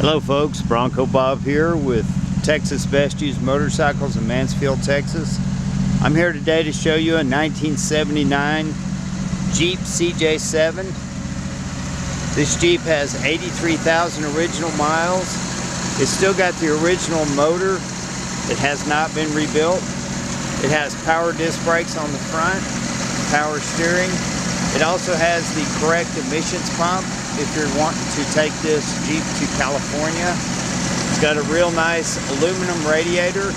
Hello folks, Bronco Bob here with Texas Best Used Motorcycles in Mansfield, Texas. I'm here today to show you a 1979 Jeep CJ-7. This Jeep has 83,000 original miles. It's still got the original motor. It has not been rebuilt. It has power disc brakes on the front, power steering. It also has the correct emissions pump if you're wanting to take this Jeep to California. It's got a real nice aluminum radiator.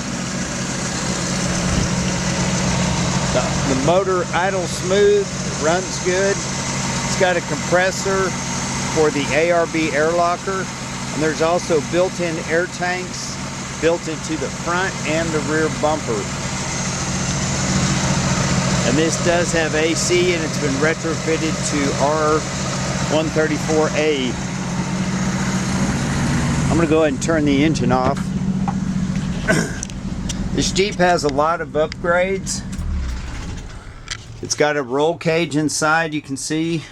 The motor idles smooth, runs good. It's got a compressor for the ARB air locker, and there's also built-in air tanks built into the front and the rear bumper. And this does have AC, and it's been retrofitted to R134A. I'm going to go ahead and turn the engine off. This Jeep has a lot of upgrades. It's got a roll cage inside, you can see.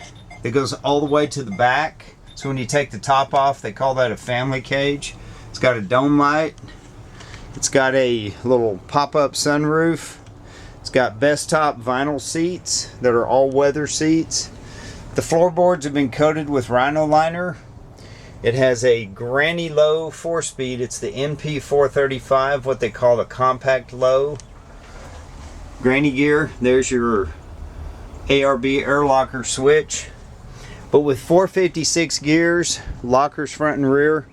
It goes all the way to the back. So when you take the top off, they call that a family cage. It's got a dome light. It's got a little pop-up sunroof. It's got best top vinyl seats that are all weather seats. The floorboards have been coated with rhino liner. It has a granny low 4-speed. It's the np-435, what they call a compact low. Granny gear. There's your ARB air locker switch. But with 456 gears, lockers front and rear,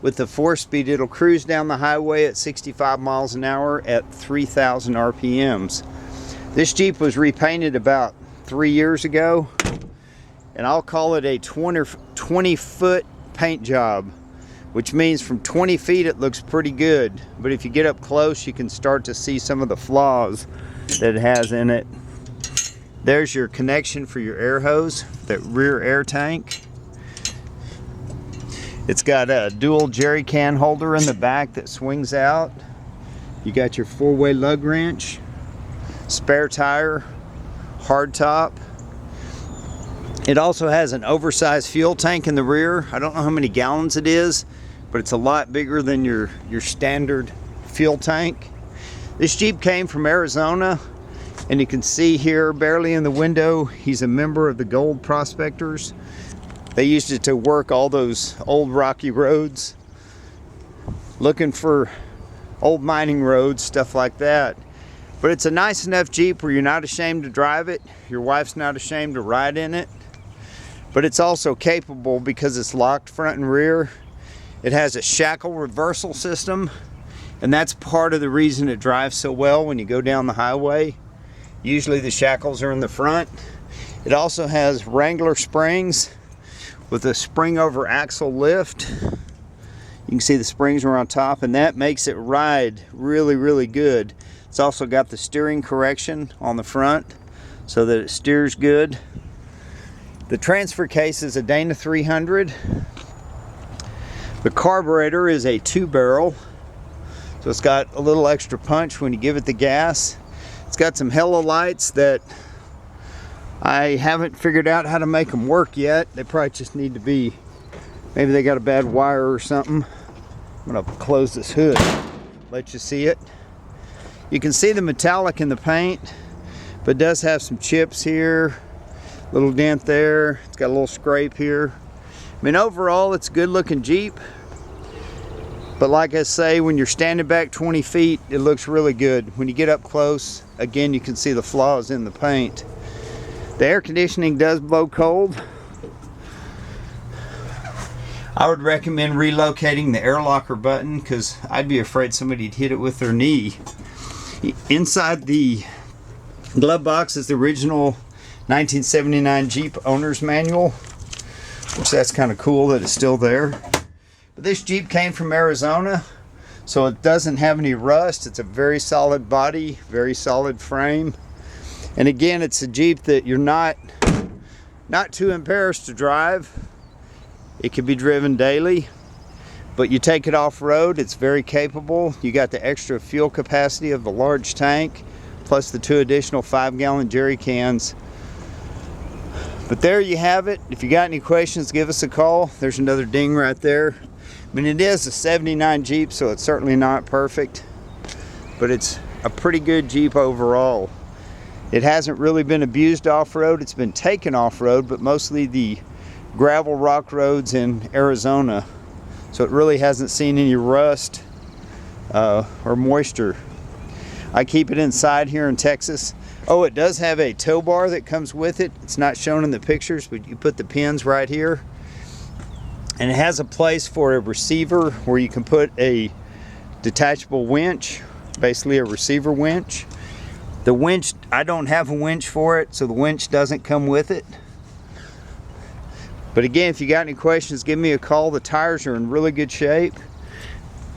with the 4-speed, it'll cruise down the highway at 65 miles an hour at 3,000 RPMs. This Jeep was repainted about 3 years ago, and I'll call it a 20-foot paint job, which means from 20 feet it looks pretty good, but if you get up close, you can start to see some of the flaws that it has in it. There's your connection for your air hose, that rear air tank. It's got a dual jerry can holder in the back that swings out. You got your 4-way lug wrench, spare tire, hard top. It also has an oversized fuel tank in the rear. I don't know how many gallons it is, but it's a lot bigger than your standard fuel tank. This Jeep came from Arizona, and you can see here barely in the window, he's a member of the Gold Prospectors. They used it to work all those old rocky roads, looking for old mining roads, stuff like that. But it's a nice enough Jeep where you're not ashamed to drive it. Your wife's not ashamed to ride in it. But it's also capable because it's locked front and rear. It has a shackle reversal system, and that's part of the reason it drives so well when you go down the highway. Usually the shackles are in the front. It also has Wrangler springs with a spring over axle lift. You can see the springs are on top, and that makes it ride really, really good. It's also got the steering correction on the front so that it steers good. The transfer case is a Dana 300. The carburetor is a 2-barrel, so it's got a little extra punch when you give it the gas. It's got some halo lights that I haven't figured out how to make them work yet. They probably just need to be, maybe they got a bad wire or something. I'm gonna close this hood, let you see it. You can see the metallic in the paint, but it does have some chips here, little dent there. It's got a little scrape here. I mean, overall, it's a good looking Jeep. But like I say, when you're standing back 20 feet, it looks really good. When you get up close, again, you can see the flaws in the paint. The air conditioning does blow cold. I would recommend relocating the air locker button because I'd be afraid somebody'd hit it with their knee. Inside the glove box is the original 1979 Jeep owner's manual, which that's kind of cool that it's still there. But this Jeep came from Arizona, so it doesn't have any rust. It's a very solid body, very solid frame. And again, it's a Jeep that you're not too embarrassed to drive. It can be driven daily, but you take it off-road, it's very capable. You got the extra fuel capacity of the large tank, plus the 2 additional 5-gallon jerry cans But there you have it. If you got any questions, give us a call. There's another ding right there. I mean, it is a 79 Jeep, so it's certainly not perfect, but it's a pretty good Jeep overall. It hasn't really been abused off-road. It's been taken off-road, but mostly the gravel rock roads in Arizona. So it really hasn't seen any rust or moisture. I keep it inside here in Texas. Oh, it does have a tow bar that comes with it. It's not shown in the pictures, but you put the pins right here. And it has a place for a receiver where you can put a detachable winch, basically a receiver winch. The winch, I don't have a winch for it, so the winch doesn't come with it. But again, if you got any questions, give me a call. The tires are in really good shape.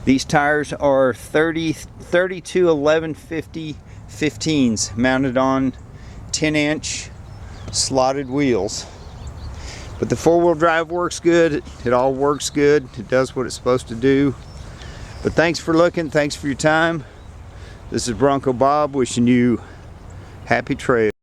These tires are 32 1150 15s mounted on 10-inch slotted wheels. But the four-wheel drive works good. It all works good. It does what it's supposed to do. But thanks for looking. Thanks for your time. This is Bronco Bob wishing you happy trails.